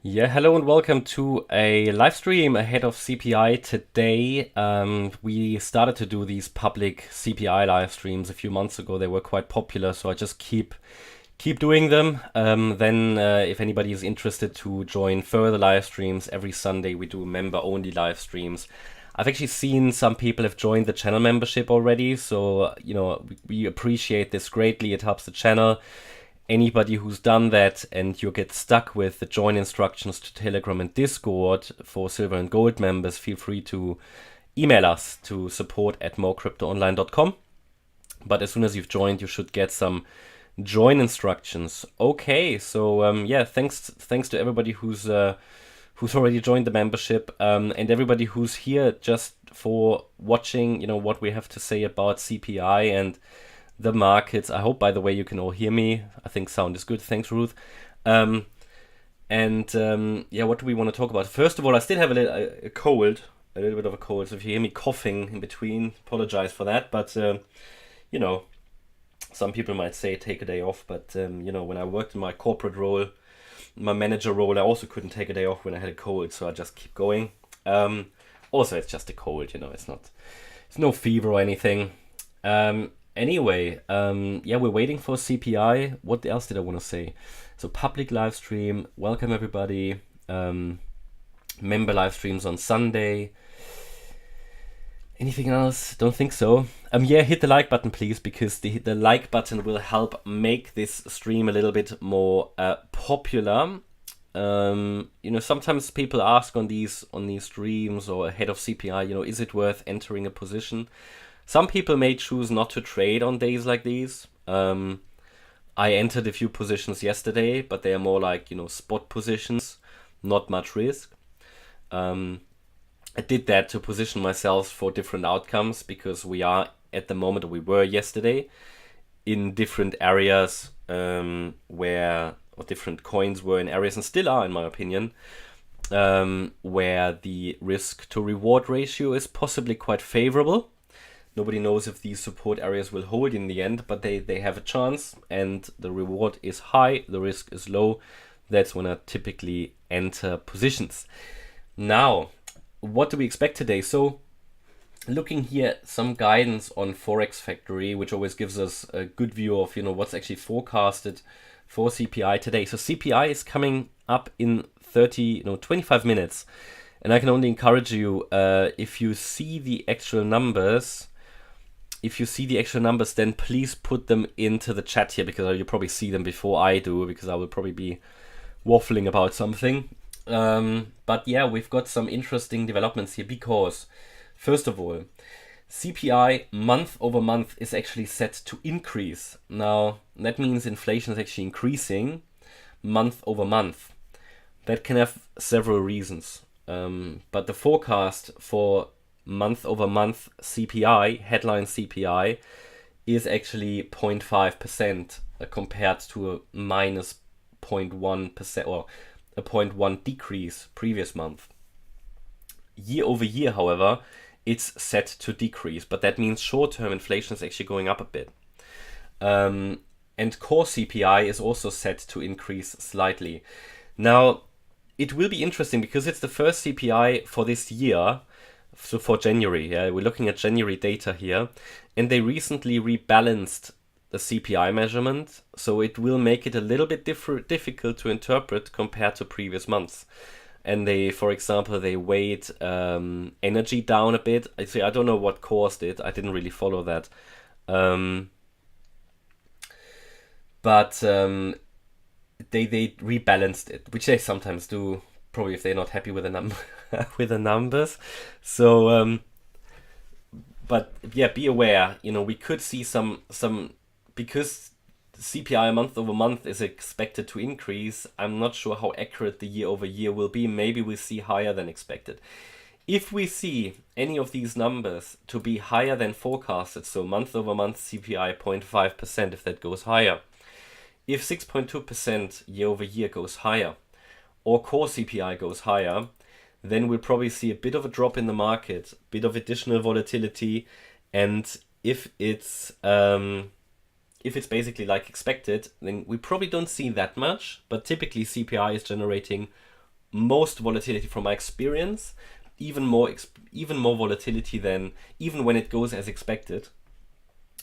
Yeah, hello and welcome to a live stream ahead of CPI today. We started to do these public CPI live streams a few months ago. They were quite popular, so I just keep doing them. If anybody is interested to join further live streams, every Sunday we do member-only live streams. I've actually seen some people have joined the channel membership already, so we appreciate this greatly. It helps the channel. Anybody who's done that and you get stuck with the join instructions to Telegram and Discord for silver and gold members, feel free to email us to support@morecryptoonline.com. But as soon as you've joined, you should get some join instructions. Okay, so thanks to everybody who's already joined the membership, and everybody who's here just for watching, what we have to say about CPI and the markets. I hope, by the way, you can all hear me. I think sound is good. Thanks, Ruth. What do we want to talk about? First of all, I still have a little bit of a cold. So if you hear me coughing in between, apologize for that. But some people might say take a day off. But when I worked in my corporate role, my manager role, I also couldn't take a day off when I had a cold. So I just keep going. Also, it's just a cold. It's no fever or anything. Anyway, we're waiting for CPI. What else did I want to say? So public live stream, welcome everybody. Member live streams on Sunday. Anything else? Don't think so. Hit the like button, please, because the like button will help make this stream a little bit more popular. Sometimes people ask on these streams or ahead of CPI, is it worth entering a position? Some people may choose not to trade on days like these. I entered a few positions yesterday, but they are more like, spot positions, not much risk. I did that to position myself for different outcomes because we are at the moment, or we were yesterday, in different areas or different coins were in areas and still are, in my opinion, where the risk to reward ratio is possibly quite favorable. Nobody knows if these support areas will hold in the end, but they have a chance, and the reward is high, the risk is low. That's when I typically enter positions. Now, what do we expect today? So, looking here, some guidance on Forex Factory, which always gives us a good view of what's actually forecasted for CPI today. So CPI is coming up in 25 minutes, and I can only encourage you, if you see the actual numbers. Then please put them into the chat here, because you'll probably see them before I do, because I will probably be waffling about something. But yeah, we've got some interesting developments here, because first of all, CPI month over month is actually set to increase. Now, that means inflation is actually increasing month over month. That can have several reasons. But the forecast for month over month CPI, headline CPI, is actually 0.5% compared to a minus 0.1% or a 0.1 decrease previous month. Year over year, however, it's set to decrease, but that means short-term inflation is actually going up a bit. And core CPI is also set to increase slightly. Now, it will be interesting because it's the first CPI for this year. So for January, we're looking at January data here, and they recently rebalanced the CPI measurement, so it will make it a little bit difficult to interpret compared to previous months. And for example, they weighed energy down a bit. I don't know what caused it. I didn't really follow that. But they rebalanced it, which they sometimes do, probably if they're not happy with the numbers. So, but yeah, be aware. We could see some because CPI month over month is expected to increase. I'm not sure how accurate the year over year will be. Maybe we'll see higher than expected. If we see any of these numbers to be higher than forecasted, so month over month CPI 0.5%, if that goes higher, if 6.2% year over year goes higher, or core CPI goes higher, then we'll probably see a bit of a drop in the market, a bit of additional volatility, and if it's basically like expected, then we probably don't see that much, but typically CPI is generating most volatility from my experience, even more volatility than even when it goes as expected.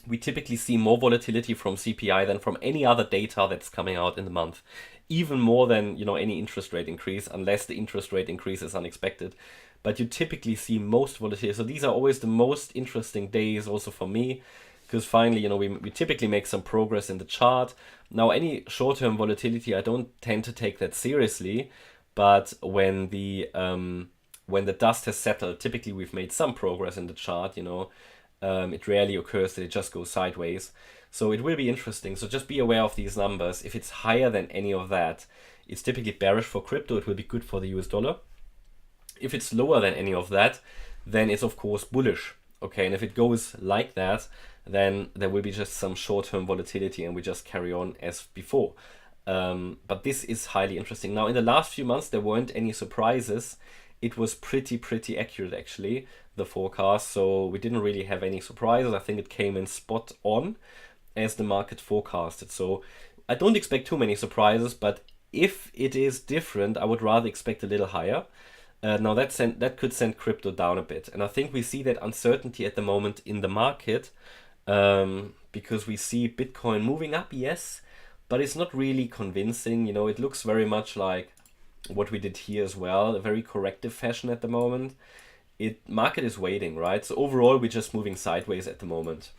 We typically see more volatility from CPI than from any other data that's coming out in the month. Even more than, any interest rate increase, unless the interest rate increase is unexpected. But you typically see most volatility. So these are always the most interesting days also for me, because finally, we typically make some progress in the chart. Now, any short-term volatility, I don't tend to take that seriously. But when the dust has settled, typically we've made some progress in the chart, it rarely occurs that it just goes sideways. So it will be interesting. So just be aware of these numbers. If it's higher than any of that, it's typically bearish for crypto. It will be good for the US dollar. If it's lower than any of that, then it's of course bullish. Okay, and if it goes like that, then there will be just some short-term volatility and we just carry on as before. But this is highly interesting. Now, in the last few months, there weren't any surprises. It was pretty accurate, actually, the forecast. So we didn't really have any surprises. I think it came in spot on as the market forecasted. So I don't expect too many surprises, but if it is different, I would rather expect a little higher. Now that could send crypto down a bit. And I think we see that uncertainty at the moment in the market because we see Bitcoin moving up, yes, but it's not really convincing. It looks very much like what we did here as well, a very corrective fashion at the moment. Market is waiting, right? So overall, we're just moving sideways at the moment.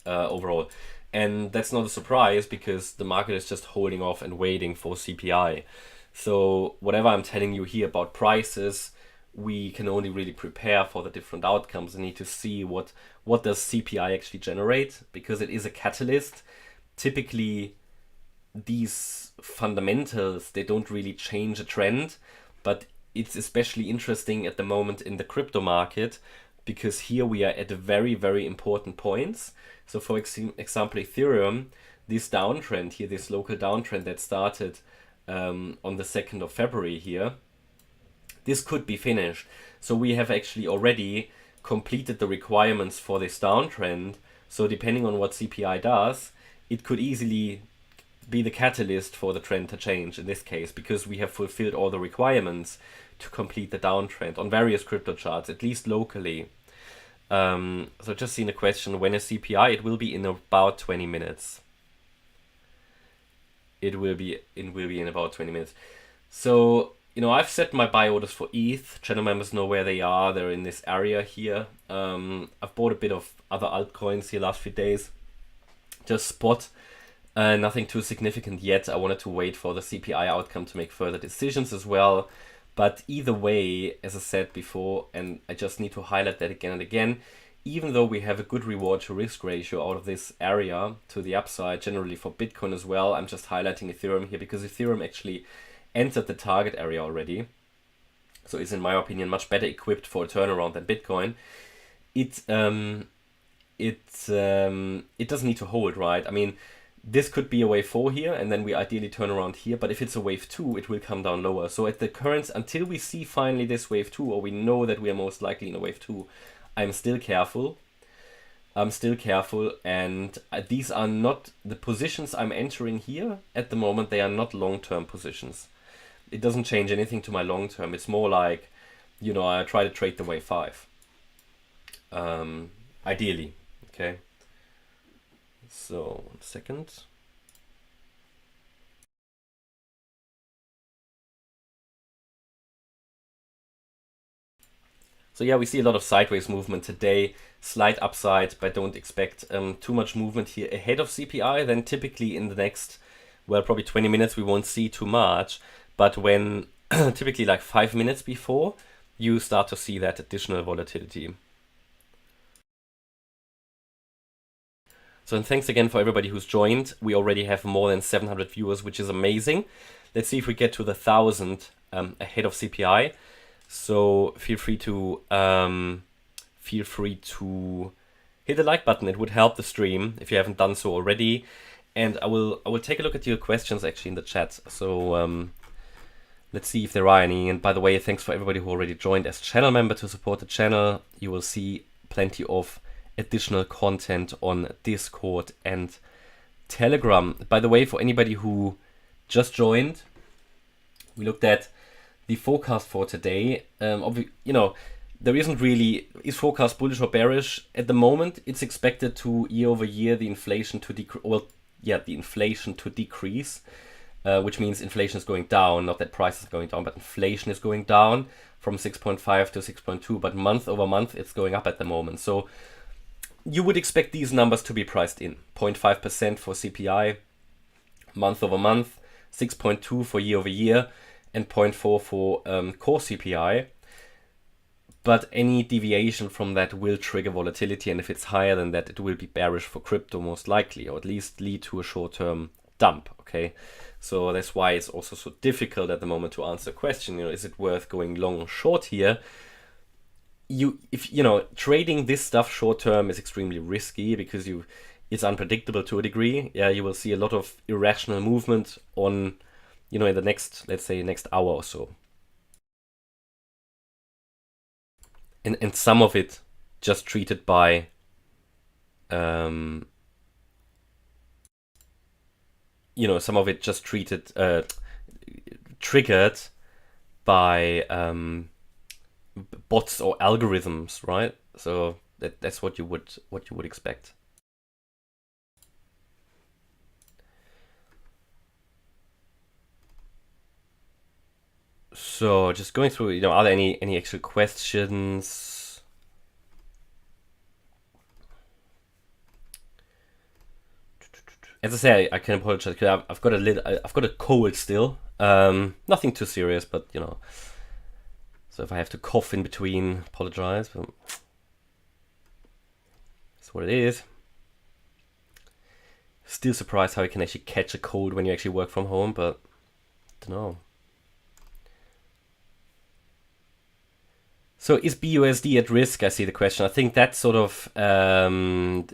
Overall. And that's not a surprise because the market is just holding off and waiting for CPI. So whatever I'm telling you here about prices, we can only really prepare for the different outcomes and need to see what does CPI actually generate, because it is a catalyst. Typically, these fundamentals, they don't really change a trend, but it's especially interesting at the moment in the crypto market because here we are at very important points. So for example, Ethereum, this downtrend here, this local downtrend that started on the 2nd of February here, this could be finished. So we have actually already completed the requirements for this downtrend. So depending on what CPI does, it could easily be the catalyst for the trend to change in this case, because we have fulfilled all the requirements to complete the downtrend on various crypto charts, at least locally. So just seen a question, when is CPI? It will be in about 20 minutes. It will be in about 20 minutes. So, I've set my buy orders for ETH. Channel members know where they are. They're in this area here. I've bought a bit of other altcoins here last few days. Just spot. Nothing too significant yet. I wanted to wait for the CPI outcome to make further decisions as well. But either way, as I said before, and I just need to highlight that again and again, even though we have a good reward to risk ratio out of this area to the upside, generally for Bitcoin as well, I'm just highlighting Ethereum here because Ethereum actually entered the target area already. So it's, in my opinion, much better equipped for a turnaround than Bitcoin. It doesn't need to hold, right? I mean, this could be a wave 4 here, and then we ideally turn around here. But if it's a wave 2, it will come down lower. So at the current, until we see finally this wave 2, or we know that we are most likely in a wave 2, I'm still careful. And these are not the positions I'm entering here at the moment. They are not long-term positions. It doesn't change anything to my long-term. It's more like, I try to trade the wave 5. Ideally, okay. So, 1 second. So yeah, we see a lot of sideways movement today, slight upside, but don't expect too much movement here ahead of CPI. Then typically in the next, probably 20 minutes, we won't see too much. But when typically like 5 minutes before, you start to see that additional volatility. So thanks again for everybody who's joined. We already have more than 700 viewers, which is amazing. Let's see if we get to the 1,000 ahead of CPI. So feel free to hit the like button. It would help the stream if you haven't done so already. And I will take a look at your questions actually in the chat. So let's see if there are any. And by the way, thanks for everybody who already joined as channel member to support the channel. You will see plenty of additional content on Discord and Telegram. By the way, for anybody who just joined, we looked at the forecast for today, there isn't really, is forecast bullish or bearish at the moment. It's expected to year over year the inflation to decrease, which means inflation is going down. Not that price is going down, but inflation is going down from 6.5 to 6.2. But month over month, it's going up at the moment. So you would expect these numbers to be priced in. 0.5% for CPI month over month, 6.2 for year over year, and 0.4 for core CPI. But any deviation from that will trigger volatility, and if it's higher than that, it will be bearish for crypto most likely, or at least lead to a short-term dump, okay? So that's why it's also so difficult at the moment to answer the question, is it worth going long or short here? Trading this stuff short-term is extremely risky because it's unpredictable to a degree. Yeah, you will see a lot of irrational movement on, in the next, let's say, next hour or so. And some of it just treated by some of it just triggered by bots or algorithms, right? So that's what you would expect. So just going through, are there any extra questions? As I say, I can apologize because I've got a cold still. Nothing too serious, but so if I have to cough in between, apologize. But that's what it is. Still surprised how you can actually catch a cold when you actually work from home, but I don't know. So is BUSD at risk? I see the question. I think that sort of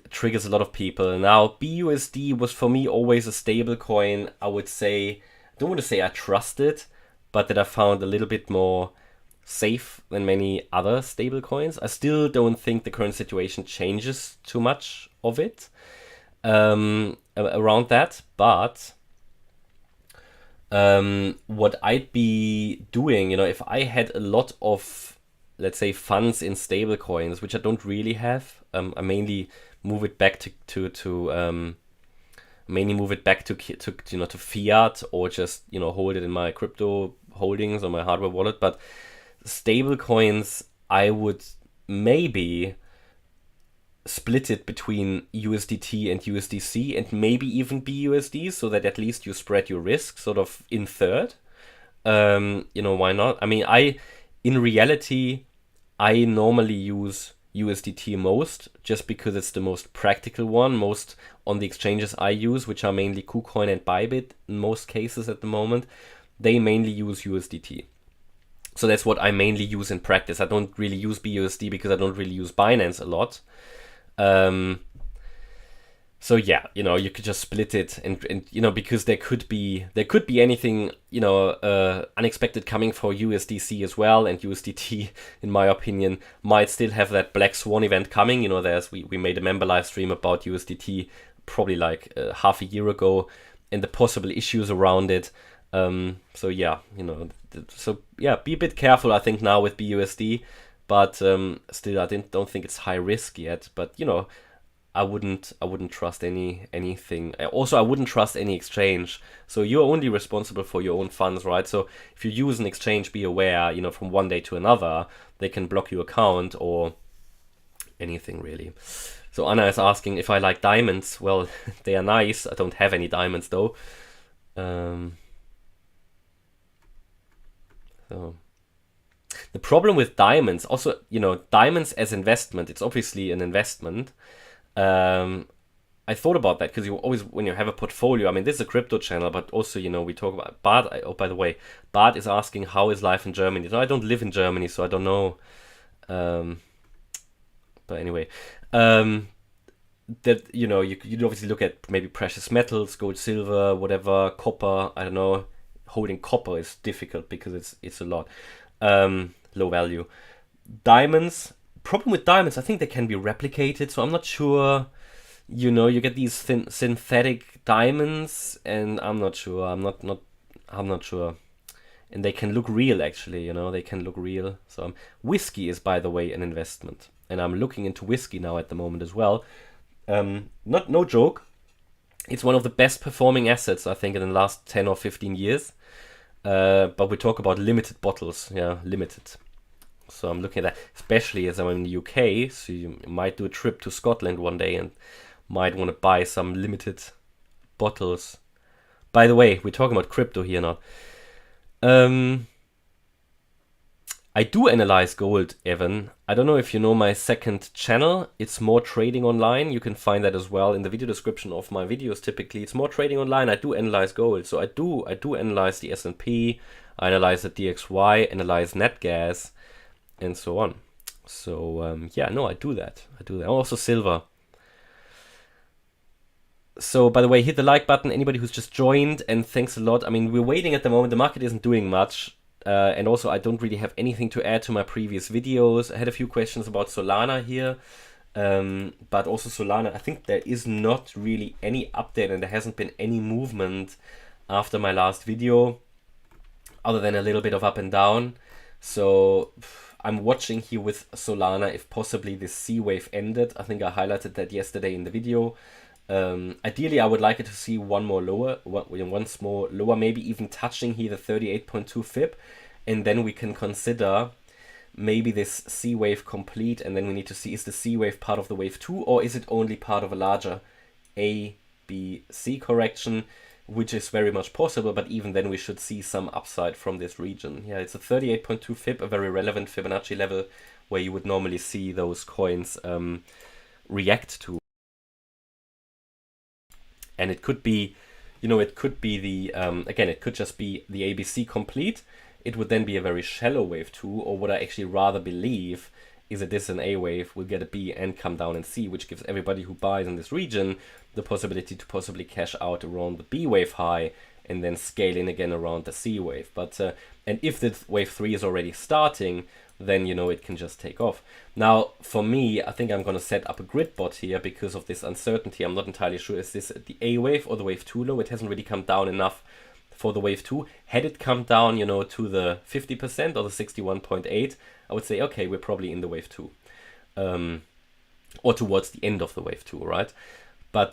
triggers a lot of people. Now, BUSD was for me always a stable coin. I would say, I don't want to say I trust it, but that I found a little bit more safe than many other stable coins. I still don't think the current situation changes too much of it around that, but what I'd be doing, if I had a lot of, let's say, funds in stable coins, which I don't really have. I mainly move it back to fiat, or just hold it in my crypto holdings or my hardware wallet. But stable coins, I would maybe split it between USDT and USDC, and maybe even BUSD, so that at least you spread your risk sort of in third. Why not? I mean, in reality, I normally use USDT most, just because it's the most practical one. Most on the exchanges I use, which are mainly Kucoin and Bybit in most cases at the moment, they mainly use USDT. So that's what I mainly use in practice. I don't really use BUSD because I don't really use Binance a lot. So yeah, you could just split it, and because there could be anything unexpected coming for USDC as well, and USDT, in my opinion, might still have that black swan event coming. We made a member live stream about USDT probably like half a year ago, and the possible issues around it. So yeah, be a bit careful, I think, now with BUSD, but still I don't think it's high risk yet. But I wouldn't trust anything. Also, I wouldn't trust any exchange. So you're only responsible for your own funds, right? So if you use an exchange, be aware, from one day to another, they can block your account or anything really. So Anna is asking if I like diamonds. Well, they are nice. I don't have any diamonds though. So the problem with diamonds, also, diamonds as investment, it's obviously an investment. I thought about that because you always, when you have a portfolio, I mean, this is a crypto channel, but also, we talk about Bart. Oh, by the way, Bart is asking, how is life in Germany? I don't live in Germany, so I don't know. But anyway, that, you obviously look at maybe precious metals, gold, silver, whatever, copper. I don't know. Holding copper is difficult because it's a lot low value. Diamonds. Problem with diamonds, I think they can be replicated, so I'm not sure. You get these synthetic diamonds, and I'm not sure. I'm not sure and they can look real actually, you know, they can look real. So whiskey is, by the way, an investment, and I'm looking into whiskey now at the moment as well. No joke, it's one of the best performing assets I think in the last 10 or 15 years. But we talk about limited bottles, yeah, limited. So I'm looking at that, especially as I'm in the UK, so you might do a trip to Scotland one day and might want to buy some limited bottles. By the way, we're talking about crypto here now. I do analyze gold, Evan. I don't know if you know my second channel. It's More Trading Online. You can find that as well in the video description of my videos. Typically, it's More Trading Online. I do analyze gold. So I do analyze the S&P. I analyze the DXY, analyze net gas, and so on. So yeah, no, I do that. Also silver. So, by the way, hit the like button, anybody who's just joined, and thanks a lot. I mean, we're waiting at the moment. The market isn't doing much. And also, I don't really have anything to add to my previous videos. I had a few questions about Solana here. But also Solana, I think there is not really any update, and there hasn't been any movement after my last video, other than a little bit of up and down. So I'm watching here with Solana if possibly this C wave ended. I think I highlighted that yesterday in the video. Ideally, I would like it to see once more lower, maybe even touching here the 38.2 fib, and then we can consider maybe this C wave complete, and then we need to see, is the C wave part of the wave 2, or is it only part of a larger A, B, C correction, which is very much possible, but even then we should see some upside from this region. Yeah, it's a 38.2 fib, a very relevant Fibonacci level where you would normally see those coins react to. And it could be, you know, it could be the, again, it could just be the ABC complete. It would then be a very shallow wave 2, or what I actually rather believe is that this an A wave will get a B and come down in C, which gives everybody who buys in this region the possibility to possibly cash out around the B wave high and then scale in again around the C wave. But and if the wave 3 is already starting, then, you know, it can just take off. Now, for me, I think I'm going to set up a grid bot here because of this uncertainty. I'm not entirely sure, is this the A wave or the wave 2 low? It hasn't really come down enough for the wave 2. Had it come down, you know, to the 50% or the 61.8, I would say, okay, we're probably in the wave 2. Or towards the end of the wave 2, right? But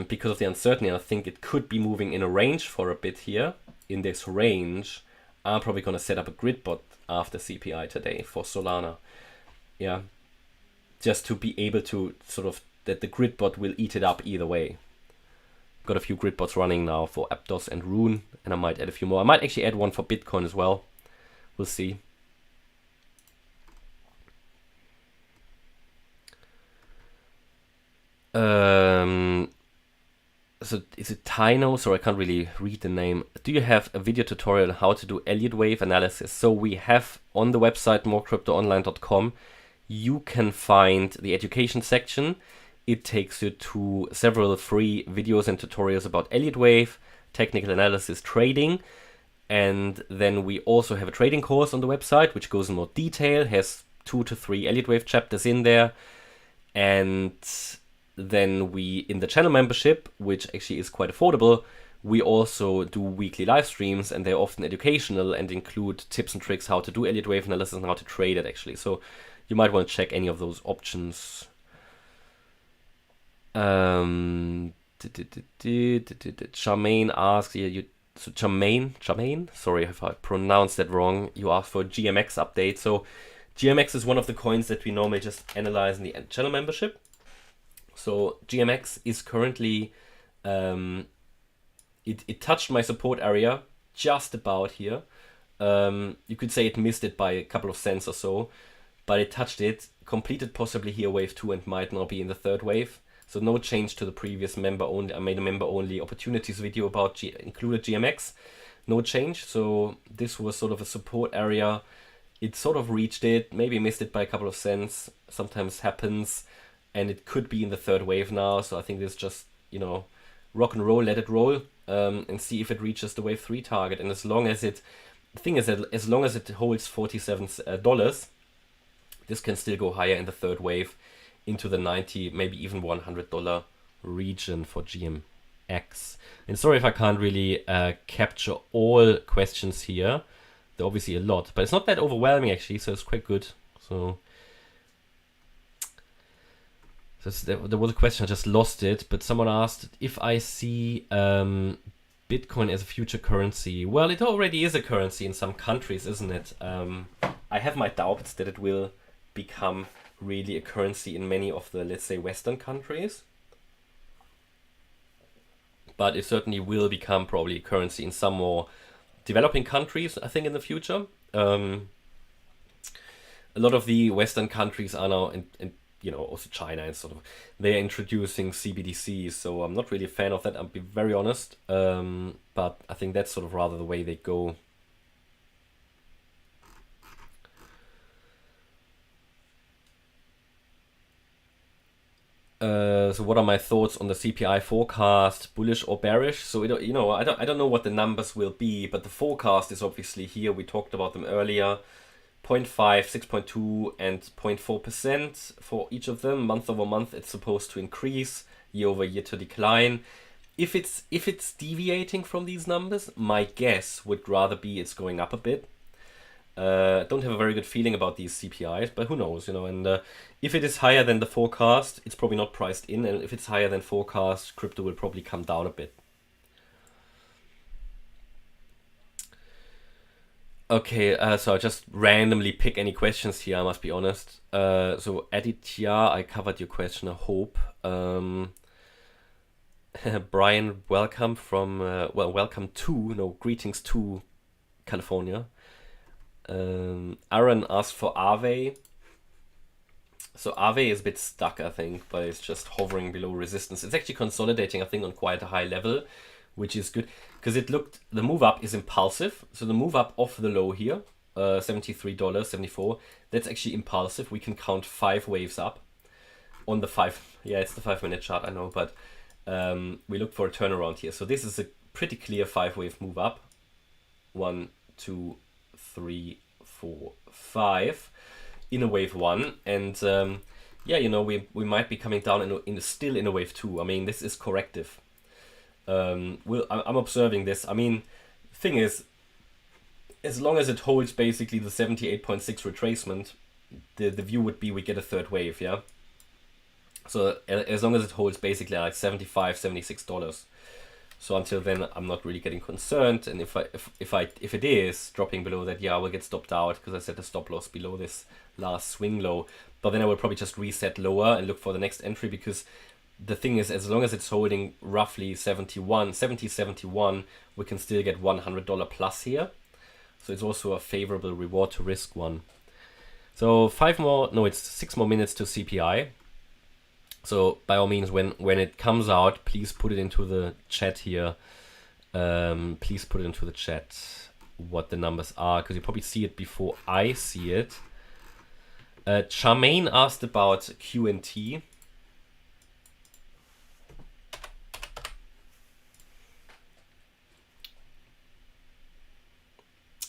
because of the uncertainty, I think it could be moving in a range for a bit here. In this range, I'm probably going to set up a grid bot after CPI today for Solana. Yeah, just to be able to sort of, that the grid bot will eat it up either way. Got a few grid bots running now for Aptos and Rune, and I might add a few more. I might actually add one for Bitcoin as well. We'll see. So is it Tino? Sorry, I can't really read the name. Do you have a video tutorial on how to do Elliott Wave analysis? So we have on the website morecryptoonline.com, you can find the education section. It takes you to several free videos and tutorials about Elliott Wave, technical analysis, trading. And then we also have a trading course on the website, which goes in more detail, has 2 to 3 Elliott Wave chapters in there. And then we, in the channel membership, which actually is quite affordable, we also do weekly live streams, and they're often educational and include tips and tricks how to do Elliott Wave analysis and how to trade it actually. So you might want to check any of those options. Charmaine asks, so Charmaine, sorry if I pronounced that wrong, you asked for a GMX update. So GMX is one of the coins that we normally just analyze in the channel membership. So GMX is currently, it touched my support area just about here. You could say it missed it by a couple of cents or so, but it touched it, completed possibly here wave 2 and might now be in the third wave. So no change to the previous member only. I made a member only opportunities video about included GMX. No change. So this was sort of a support area. It sort of reached it, maybe missed it by a couple of cents. Sometimes happens. And it could be in the third wave now. So I think this just, you know, rock and roll, let it roll, and see if it reaches the wave 3 target. And as long as it, the thing is that as long as it holds $47, this can still go higher in the third wave into the $90, maybe even $100 region for GMX. And sorry if I can't really capture all questions here. They're obviously a lot, but it's not that overwhelming actually, so it's quite good. So there was a question, I just lost it, but someone asked if I see Bitcoin as a future currency. Well, it already is a currency in some countries, isn't it? I have my doubts that it will become really a currency in many of the, let's say, Western countries. But it certainly will become probably a currency in some more developing countries, I think, in the future. A lot of the Western countries are now, also China and sort of, they're introducing CBDCs, so I'm not really a fan of that, I'll be very honest. But I think that's sort of rather the way they go. So what are my thoughts on the CPI forecast, bullish or bearish? So I don't know what the numbers will be, but the forecast is obviously here. We talked about them earlier. 0.5, 6.2 and 0.4% for each of them. Month over month it's supposed to increase, year over year to decline. If it's deviating from these numbers, my guess would rather be it's going up a bit. Don't have a very good feeling about these CPIs, but who knows, and if it is higher than the forecast, it's probably not priced in, and if it's higher than forecast, crypto will probably come down a bit. Okay, so I just randomly pick any questions here, I must be honest. So Aditya, I covered your question, I hope. Brian, welcome from, greetings to California. Aaron asked for Aave. So Aave is a bit stuck, I think, but it's just hovering below resistance. It's actually consolidating, I think, on quite a high level, which is good because the move up is impulsive. So the move up off the low here, $73.74, that's actually impulsive. We can count 5 waves up on the 5. Yeah, it's the 5-minute chart, I know, but we look for a turnaround here. So this is a pretty clear 5-wave move up. 1, 2, 3, 4, 5 in a wave 1, and we might be coming down still in a wave 2. I mean, this is corrective. I'm observing this. I mean, thing is, as long as it holds basically the 78.6 retracement, the view would be we get a third wave, yeah. So as long as it holds basically like $75, $76. So until then, I'm not really getting concerned. And if it is dropping below that, yeah, I will get stopped out because I set a stop loss below this last swing low. But then I will probably just reset lower and look for the next entry, because the thing is, as long as it's holding roughly 71, we can still get $100 plus here. So it's also a favorable reward to risk one. So 6 more minutes to CPI. So by all means, when it comes out, please put it into the chat here. Please put it into the chat what the numbers are, because you probably see it before I see it. Charmaine asked about QNT.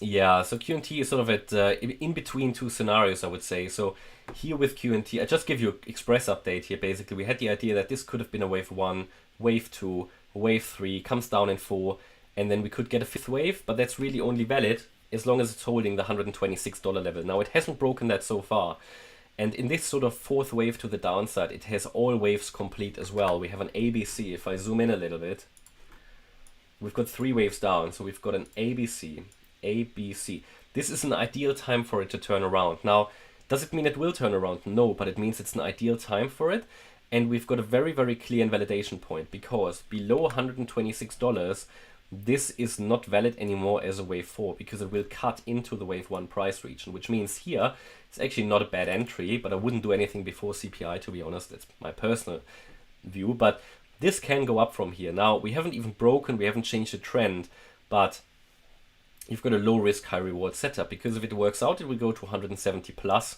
Yeah, so QNT is sort of at in between two scenarios, I would say. So here with QNT, I just give you an express update here. Basically, we had the idea that this could have been a wave 1, wave 2, wave 3, comes down in 4, and then we could get a 5th wave, but that's really only valid as long as it's holding the $126 level. Now, it hasn't broken that so far. And in this sort of 4th wave to the downside, it has all waves complete as well. We have an ABC. If I zoom in a little bit, we've got 3 waves down. So we've got an ABC. This is an ideal time for it to turn around. Now, does it mean it will turn around? No, but it means it's an ideal time for it. And we've got a very, very clear invalidation point, because below $126, this is not valid anymore as a wave 4, because it will cut into the wave 1 price region, which means here it's actually not a bad entry, but I wouldn't do anything before CPI, to be honest. That's my personal view, but this can go up from here. Now, we haven't even broken, we haven't changed the trend, but you've got a low risk, high reward setup, because if it works out, it will go to 170 plus,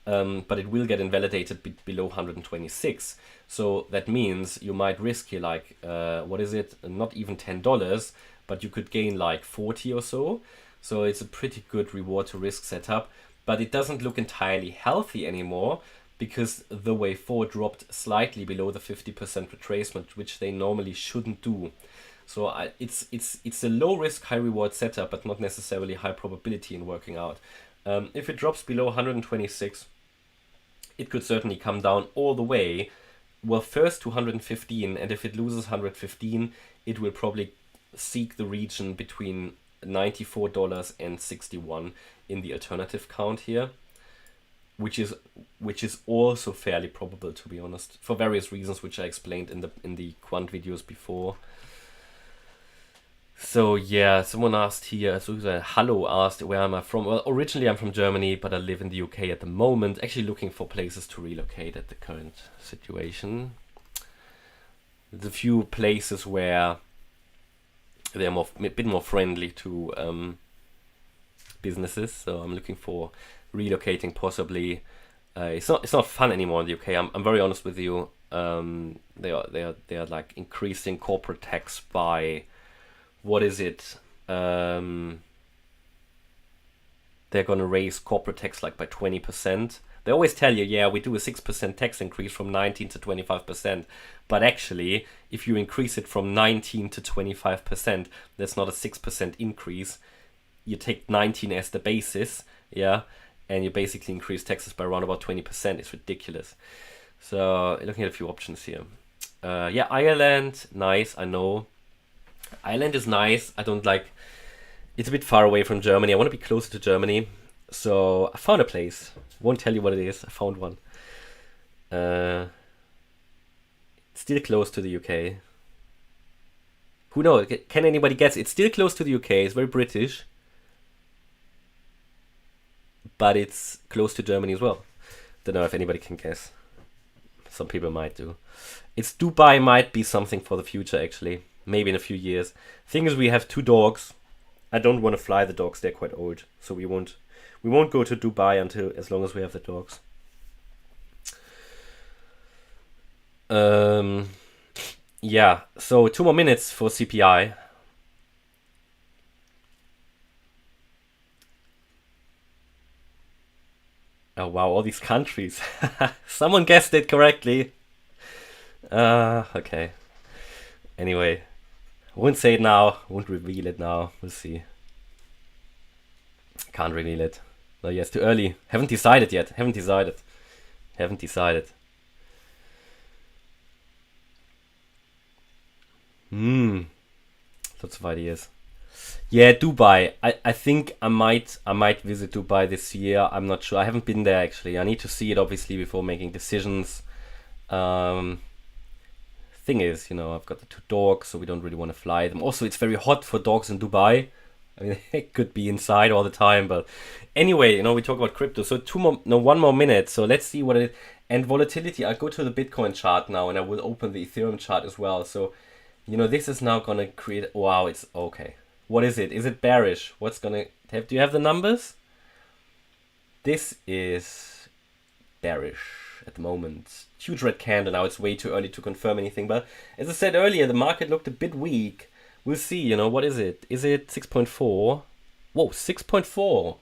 but it will get invalidated below 126. So that means you might risk here like, not even $10, but you could gain like 40 or so. So it's a pretty good reward to risk setup, but it doesn't look entirely healthy anymore, because the wave 4 dropped slightly below the 50% retracement, which they normally shouldn't do. So it's a low risk, high reward setup, but not necessarily high probability in working out. If it drops below 126, it could certainly come down all the way. Well, first to 115, and if it loses 115, it will probably seek the region between $94 and 61 in the alternative count here, which is also fairly probable, to be honest, for various reasons which I explained in the quant videos before. So yeah, someone asked here, Hello asked, where am I from? Well, originally I'm from Germany, but I live in the UK at the moment, actually looking for places to relocate at the current situation. There's a few places where they're a bit more friendly to businesses, so I'm looking for relocating possibly. It's not fun anymore in the UK. I'm very honest with you. They are like increasing corporate tax by, what is it? They're gonna raise corporate tax like by 20%. They always tell you, yeah, we do a 6% tax increase from 19 to 25%. But actually, if you increase it from 19 to 25%, that's not a 6% increase. You take 19 as the basis, yeah, and you basically increase taxes by around about 20%. It's ridiculous. So looking at a few options here. Yeah, Ireland, nice, I know. Ireland is nice. I don't like. It's a bit far away from Germany. I want to be closer to Germany. So I found a place. Won't tell you what it is. I found one. Still close to the UK. Who knows? Can anybody guess? It's still close to the UK. It's very British. But it's close to Germany as well. Don't know if anybody can guess. Some people might do. It's Dubai. Might be something for the future, actually. Maybe in a few years. Thing is, we have 2 dogs. I don't want to fly the dogs. They're quite old, so we won't go to Dubai until as long as we have the dogs. Yeah. So 2 more minutes for CPI. Oh wow! All these countries. Someone guessed it correctly. Okay. Anyway. I won't say it now. Won't reveal it now. We'll see. Can't reveal it. No, yeah, it's too early. Haven't decided yet. Haven't decided. Lots of ideas. Yeah, Dubai. I think I might visit Dubai this year. I'm not sure. I haven't been there actually. I need to see it obviously before making decisions. Thing is, I've got the 2 dogs, so we don't really want to fly them. Also, it's very hot for dogs in Dubai. I mean, it could be inside all the time, but anyway, we talk about crypto. So 1 more minute. So let's see what it is. And volatility. I'll go to the Bitcoin chart now, and I will open the Ethereum chart as well. So, this is now gonna create. Wow, it's okay. What is it? Is it bearish? What's gonna have? Do you have the numbers? This is bearish at the moment. Huge red candle. Now it's way too early to confirm anything, but as I said earlier, the market looked a bit weak. We'll see, what is it? Is it 6.4? Whoa, 6.4.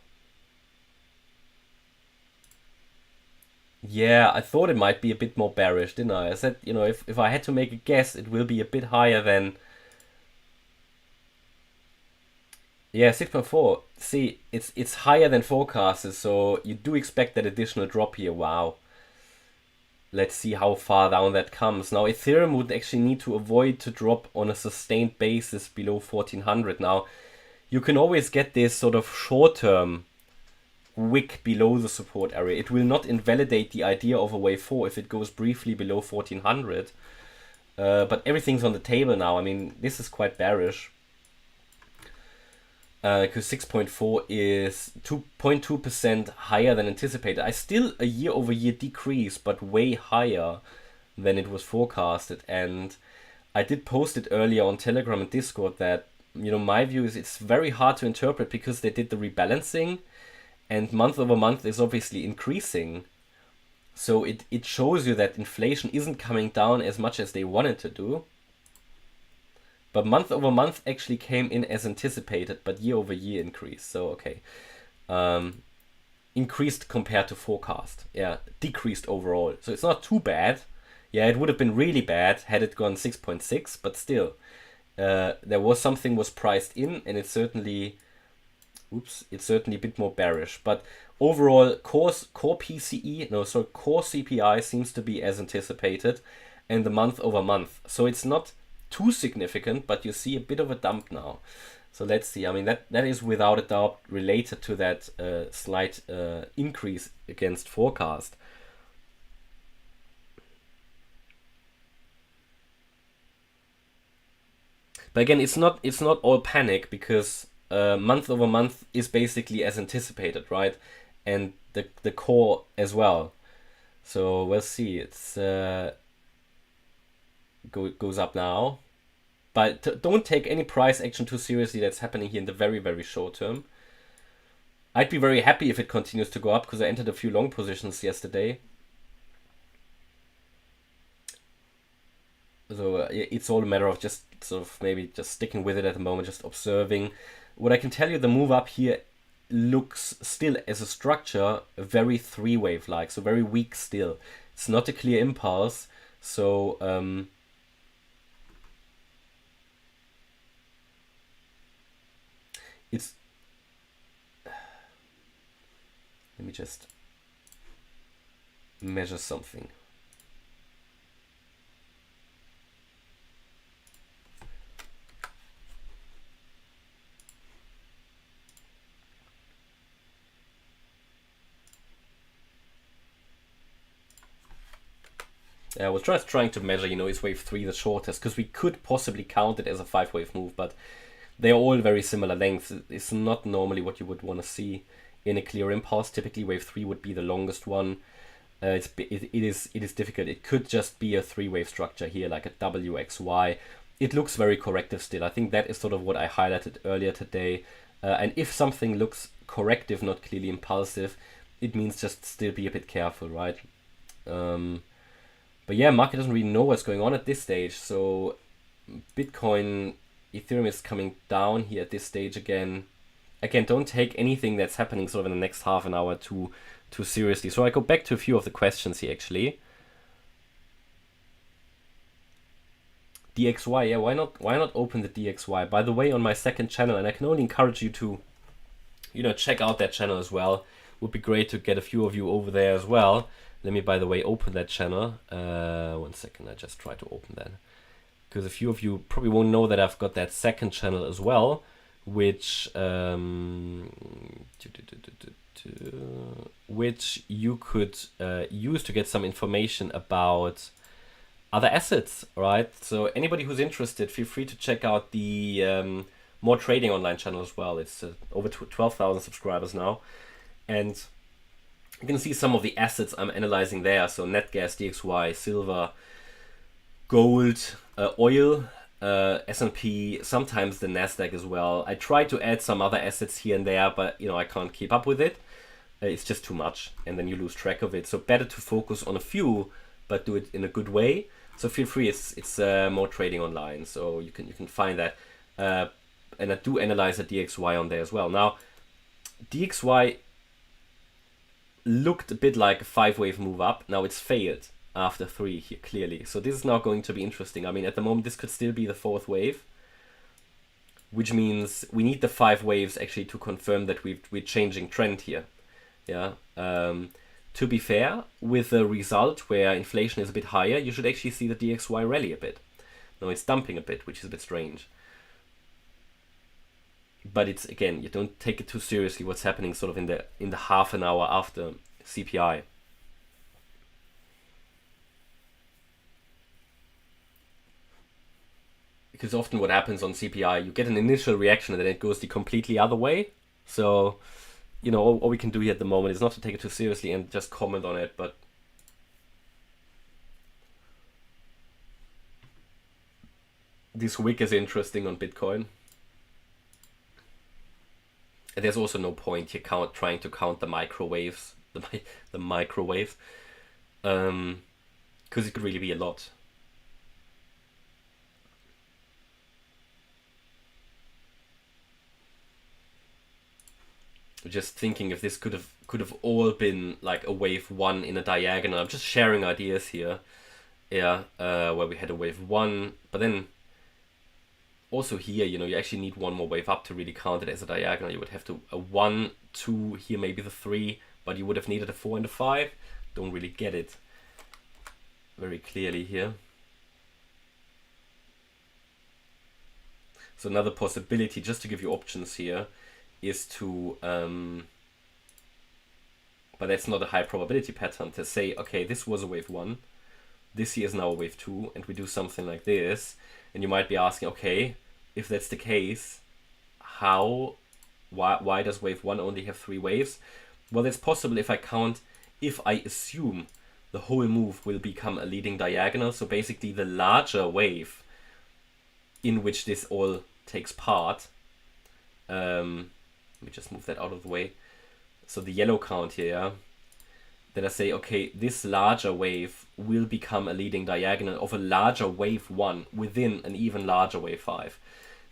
Yeah, I thought it might be a bit more bearish, didn't I? I said, if I had to make a guess, it will be a bit higher than. Yeah, 6.4. See, it's higher than forecasted, so you do expect that additional drop here. Wow. Let's see how far down that comes. Now, Ethereum would actually need to avoid to drop on a sustained basis below 1400. Now, you can always get this sort of short-term wick below the support area. It will not invalidate the idea of a wave 4 if it goes briefly below 1400. But everything's on the table now. I mean, this is quite bearish. Because 6.4 is 2.2% higher than anticipated. I still a year-over-year decrease, but way higher than it was forecasted. And I did post it earlier on Telegram and Discord that, my view is it's very hard to interpret because they did the rebalancing and month over month is obviously increasing. So it shows you that inflation isn't coming down as much as they wanted to do. But month over month actually came in as anticipated, but year over year increased. So, okay. Increased compared to forecast. Yeah, decreased overall. So it's not too bad. Yeah, it would have been really bad had it gone 6.6, but still. there was something was priced in, and it's certainly a bit more bearish. But overall, core CPI seems to be as anticipated, and the month over month. So it's not too significant, but you see a bit of a dump now. So let's see. I mean, that is without a doubt related to that slight increase against forecast. But again, it's not all panic, because month over month is basically as anticipated, right? And the core as well. So we'll see. It's goes up now. But don't take any price action too seriously. That's happening here in the very, very short term. I'd be very happy if it continues to go up, because I entered a few long positions yesterday. So it's all a matter of just sort of maybe just sticking with it at the moment, just observing. What I can tell you, the move up here looks still as a structure very three-wave like, so very weak still. It's not a clear impulse. So it's, let me just measure something. I was just trying to measure, is wave 3 the shortest, because we could possibly count it as a 5-wave move, but they are all very similar lengths. It's not normally what you would want to see in a clear impulse. Typically, wave 3 would be the longest one. It is difficult. It could just be a 3-wave structure here, like a WXY. It looks very corrective still. I think that is sort of what I highlighted earlier today. And if something looks corrective, not clearly impulsive, it means just still be a bit careful, right? But yeah, market doesn't really know what's going on at this stage. So Bitcoin, Ethereum is coming down here at this stage again. Again, don't take anything that's happening sort of in the next half an hour too seriously. So I go back to a few of the questions here actually. DXY, yeah, why not open the DXY? By the way, on my second channel, and I can only encourage you to, check out that channel as well. Would be great to get a few of you over there as well. Let me, by the way, open that channel. 1 second, I just try to open that. Because a few of you probably won't know that I've got that second channel as well, which you could use to get some information about other assets, right? So anybody who's interested, feel free to check out the More Trading Online channel as well. It's over 12,000 subscribers now. And you can see some of the assets I'm analyzing there. So net gas, DXY, silver, gold, oil, S&P, sometimes the Nasdaq as well. I try to add some other assets here and there, but I can't keep up with it. It's just too much, and then you lose track of it. So better to focus on a few, but do it in a good way. So feel free. It's More Trading Online, so you can find that. And I do analyze a DXY on there as well. Now, DXY looked a bit like a 5-wave move up. Now it's failed after 3 here, clearly. So this is now going to be interesting. I mean, at the moment, this could still be the 4th wave, which means we need the 5 waves actually to confirm that we're changing trend here. Yeah. To be fair, with a result where inflation is a bit higher, you should actually see the DXY rally a bit. Now it's dumping a bit, which is a bit strange. But it's, again, you don't take it too seriously what's happening sort of in the half an hour after CPI. Because often what happens on CPI, you get an initial reaction and then it goes the completely other way. So, all we can do here at the moment is not to take it too seriously and just comment on it, but this week is interesting on Bitcoin. And there's also no point here trying to count the microwaves, the microwave, because it could really be a lot. Just thinking if this could have all been like a wave 1 in a diagonal. I'm just sharing ideas here, yeah, where we had a wave 1, but then also here, you know, you actually need one more wave up to really count it as a diagonal. You would have to a 1, 2, here maybe the 3, but you would have needed a 4 and a 5. Don't really get it very clearly here. So another possibility, just to give you options here, is to, but that's not a high probability pattern, to say, okay, this was a wave 1, this here is now a wave 2, and we do something like this. And you might be asking, okay, if that's the case, why does wave 1 only have 3 waves? Well, it's possible if I assume the whole move will become a leading diagonal. So basically the larger wave in which this all takes part, let me just move that out of the way. So the yellow count here, yeah? Then I say, okay, this larger wave will become a leading diagonal of a larger wave 1 within an even larger wave 5.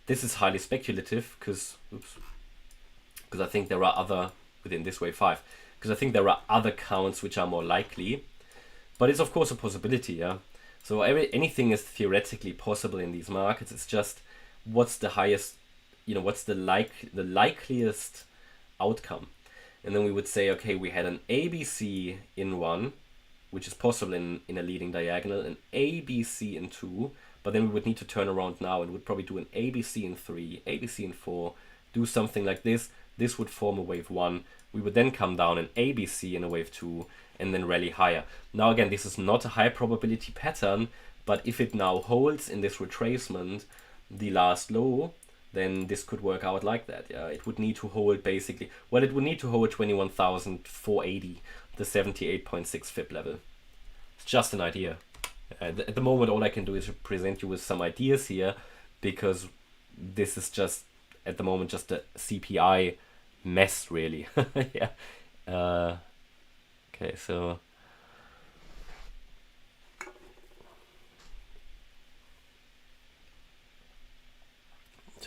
This is highly speculative because I think there are other, within this wave 5, because I think there are other counts which are more likely. But it's of course a possibility, yeah? So anything is theoretically possible in these markets. It's just what's the highest, you know, what's the likeliest outcome. And then we would say, okay, we had an ABC in 1, which is possible in a leading diagonal, an ABC in 2, but then we would need to turn around now and would probably do an ABC in 3, ABC in 4, do something like this. This would form a wave 1. We would then come down an ABC in a wave 2 and then rally higher. Now again, this is not a high probability pattern, but if it now holds in this retracement the last low, then this could work out like that. Yeah, it would need to hold basically, well, it would need to hold 21,480, the 78.6 FIB level. It's just an idea. At the moment, all I can do is present you with some ideas here, because this is just, at the moment, just a CPI mess, really. Yeah. Okay, so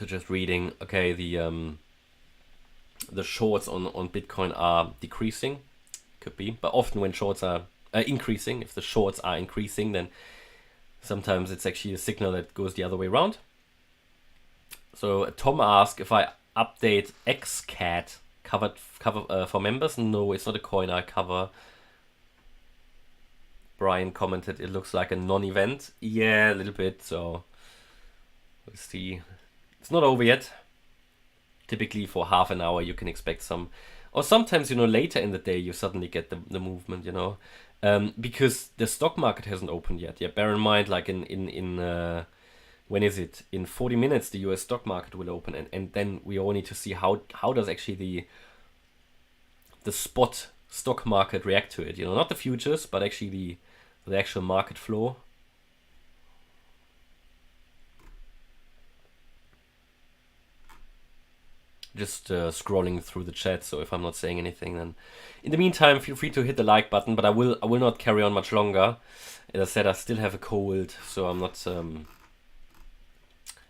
just reading, okay, the shorts on Bitcoin are decreasing, could be, but often when shorts are increasing, if the shorts are increasing, then sometimes it's actually a signal that goes the other way around. So Tom asked if I update XCAT cover for members. No, it's not a coin I cover. Brian commented it looks like a non-event. Yeah, a little bit, so we'll see. It's not over yet. Typically for half an hour you can expect some, or sometimes, you know, later in the day you suddenly get the movement, you know, because the stock market hasn't opened yet. Yeah, bear in mind, like in when is it? In 40 minutes the US stock market will open, and then we all need to see how does actually the spot stock market react to it, you know, not the futures, but actually the actual market floor. Just scrolling through the chat, so if I'm not saying anything, then in the meantime feel free to hit the like button, but I will not carry on much longer. As I said, I still have a cold, so I'm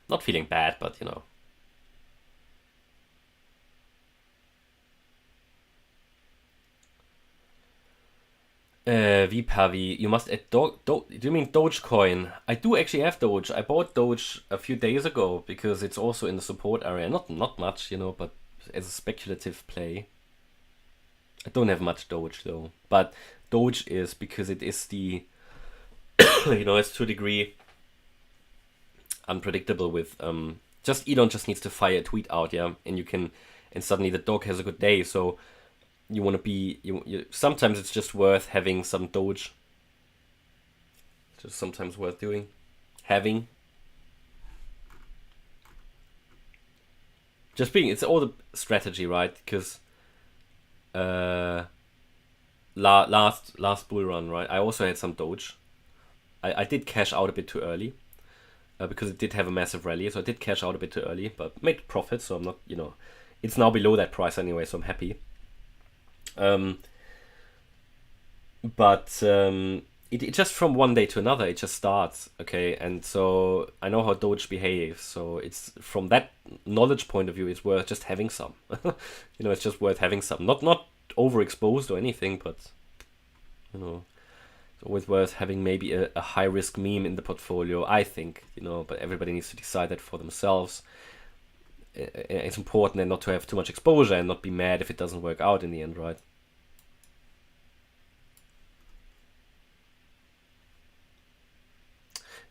not feeling bad, but you know. Vipavi, you must add do you mean Dogecoin? I do actually have Doge. I bought Doge a few days ago because it's also in the support area. Not much, you know, but as a speculative play. I don't have much Doge though. But Doge is because it is the you know, it's to a degree unpredictable with just Elon just needs to fire a tweet out, yeah, and suddenly the dog has a good day, so you want to be, you sometimes it's just worth having some Doge. It's just sometimes worth doing. Having. Just being, it's all the strategy, right? Because last bull run, right? I also had some Doge. I did cash out a bit too early. Because it did have a massive rally, so I did cash out a bit too early, but made profit, so I'm not, you know, it's now below that price anyway, so I'm happy. But it just from one day to another, it just starts, okay? And so I know how Doge behaves, so it's from that knowledge point of view, it's worth just having some. You know, it's just worth having some. Not overexposed or anything, but, you know, It's always worth having maybe a high risk meme in the portfolio, I think, but everybody needs to decide that for themselves. It's important then not to have too much exposure and not be mad if it doesn't work out in the end, right?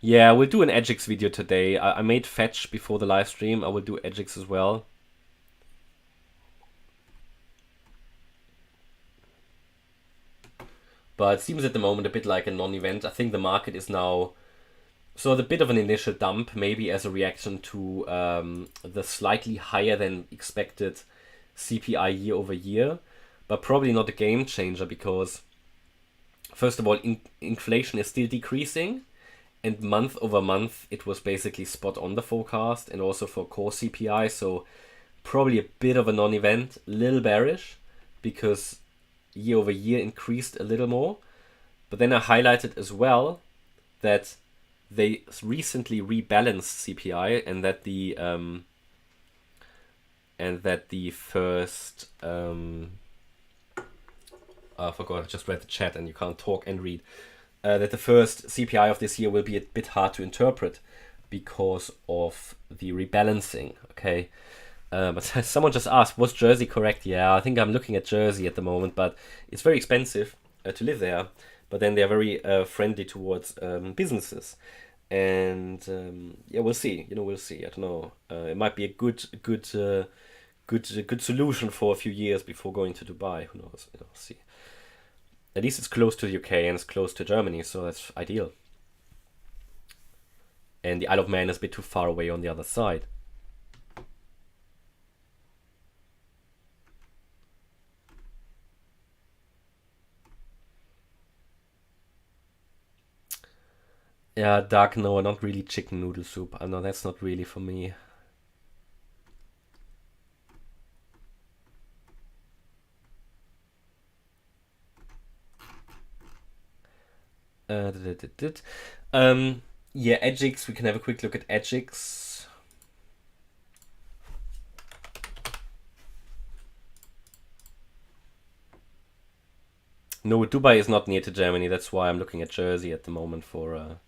Yeah, we'll do an Edgix video today. I made Fetch before the live stream. I will do Edgix as well. But it seems at the moment a bit like a non-event. I think the market is now sort of a bit of an initial dump, maybe as a reaction to the slightly higher than expected CPI year over year, but probably not a game changer because, first of all, inflation is still decreasing, and month over month it was basically spot on the forecast, and also for core CPI, so probably a bit of a non-event, little bearish, because year over year increased a little more. But then I highlighted as well that they recently rebalanced CPI, and that the first I forgot, I just read the chat and you can't talk and read. That the first CPI of this year will be a bit hard to interpret because of the rebalancing. Okay. But someone just asked, was Jersey correct? Yeah, I think I'm looking at Jersey at the moment, but it's very expensive to live there. But then they're very friendly towards businesses, and yeah, we'll see. We'll see. I don't know. It might be a good solution for a few years before going to Dubai. Who knows? See. At least it's close to the UK and it's close to Germany, so that's ideal. And the Isle of Man is a bit too far away on the other side. Yeah, Dark, no, not really chicken noodle soup. No, that's not really for me. Yeah, Edgix, we can have a quick look at Edgix. No, Dubai is not near to Germany. That's why I'm looking at Jersey at the moment for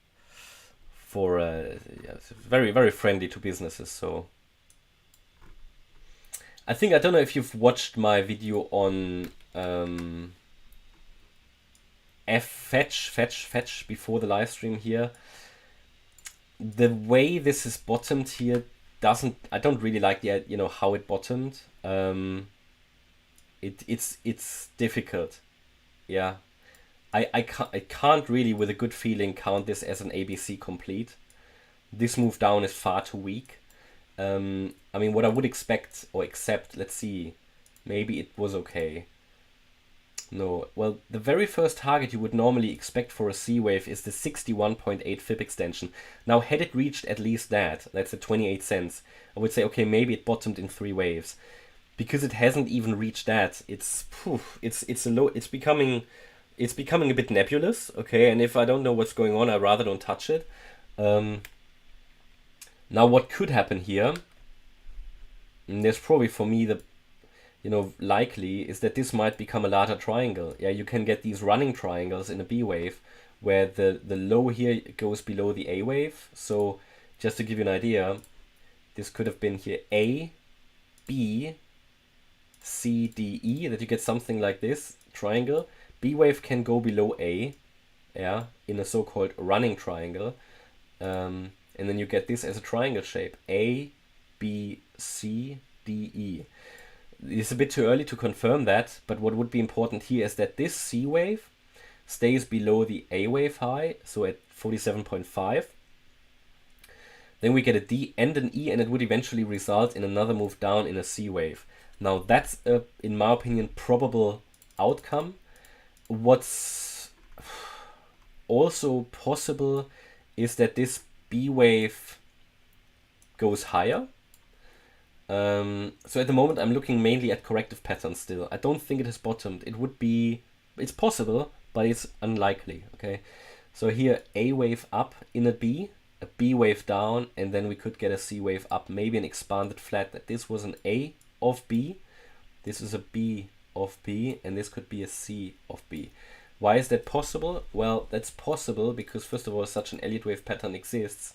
yeah, very, very friendly to businesses. So I don't know if you've watched my video on fetch before the live stream here. The way this is bottomed here I don't really like the how it bottomed. It's difficult. Yeah, I can't really with a good feeling count this as an ABC complete. This move down is far too weak. I mean, what I would expect or accept, let's see, maybe it was okay. No, well, the very first target you would normally expect for a C wave is the 61.8 FIB extension. Now, had it reached at least that's at 28 cents, I would say, okay, maybe it bottomed in 3 waves. Because it hasn't even reached that, it's becoming a bit nebulous, okay? And if I don't know what's going on, I rather don't touch it. Now, what could happen here, and there's probably for me the likely, is that this might become a larger triangle. Yeah, you can get these running triangles in a B wave where the low here goes below the A wave. So just to give you an idea, this could have been here A, B, C, D, E, that you get something like this triangle. B wave can go below A, yeah, in a so-called running triangle. And then you get this as a triangle shape, A, B, C, D, E. It's a bit too early to confirm that, but what would be important here is that this C wave stays below the A wave high, so at 47.5. Then we get a D and an E, and it would eventually result in another move down in a C wave. Now that's a, in my opinion, probable outcome. What's also possible is that this B wave goes higher. So at the moment I'm looking mainly at corrective patterns still. I don't think it has bottomed. It's possible, but it's unlikely, okay? So here A wave up in a B wave down, and then we could get a C wave up, maybe an expanded flat. That this was an A of B, this is a B of B, and this could be a C of B. Why is that possible? Well, that's possible because, first of all, such an Elliott Wave pattern exists.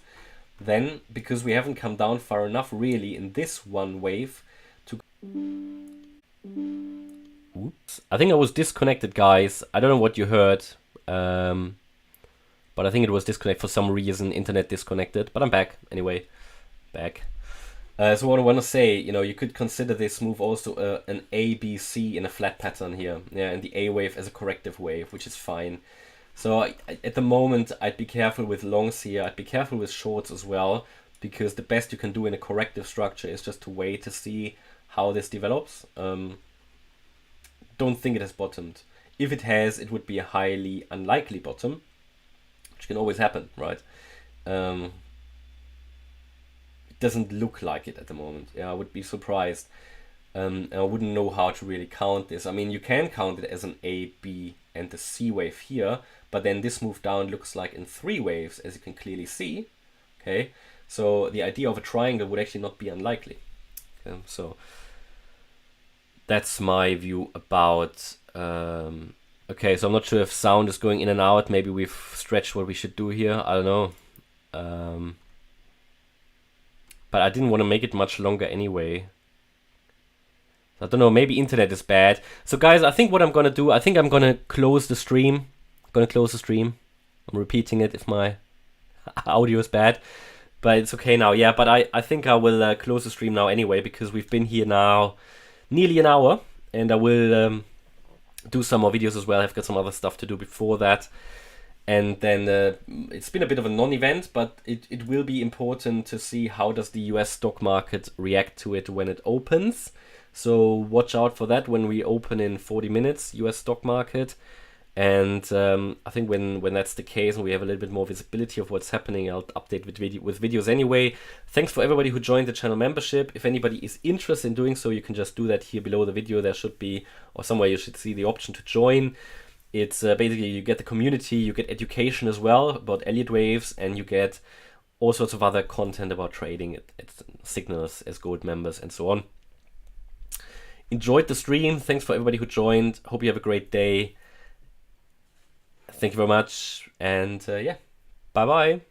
Then, because we haven't come down far enough, really, in this one wave to... Oops. I think I was disconnected, guys. I don't know what you heard. But I think it was disconnected for some reason. Internet disconnected. But I'm back, anyway. Back. So what I want to say, you know, you could consider this move also an A, B, C in a flat pattern here. Yeah, and the A wave as a corrective wave, which is fine. So at the moment, I'd be careful with longs here. I'd be careful with shorts as well, because the best you can do in a corrective structure is just to wait to see how this develops. Don't think it has bottomed. If it has, it would be a highly unlikely bottom, which can always happen, right? Doesn't look like it at the moment. Yeah, I would be surprised. And I wouldn't know how to really count this. I mean, you can count it as an A, B, and the C wave here, but then this move down looks like in 3 waves, as you can clearly see. Okay, so the idea of a triangle would actually not be unlikely. So that's my view about. Okay, so I'm not sure if sound is going in and out. Maybe we've stretched what we should do here. I don't know. But I didn't want to make it much longer anyway. I don't know, maybe internet is bad. So guys, I think what I'm going to do, I think I'm going to close the stream. I'm going to close the stream. I'm repeating it if my audio is bad. But it's okay now. Yeah, but I think I will close the stream now anyway, because we've been here now nearly an hour. And I will do some more videos as well. I've got some other stuff to do before that. And then it's been a bit of a non-event, but it will be important to see how does the US stock market react to it when it opens. So watch out for that when we open in 40 minutes, US stock market. And I think when that's the case and we have a little bit more visibility of what's happening, I'll update with videos anyway. Thanks for everybody who joined the channel membership. If anybody is interested in doing so, you can just do that here below the video. There should be, or somewhere you should see the option to join. It's basically you get the community, you get education as well about Elliott Waves, and you get all sorts of other content about trading, it signals as gold members and so on. Enjoyed the stream. Thanks for everybody who joined. Hope you have a great day. Thank you very much. And yeah, bye-bye.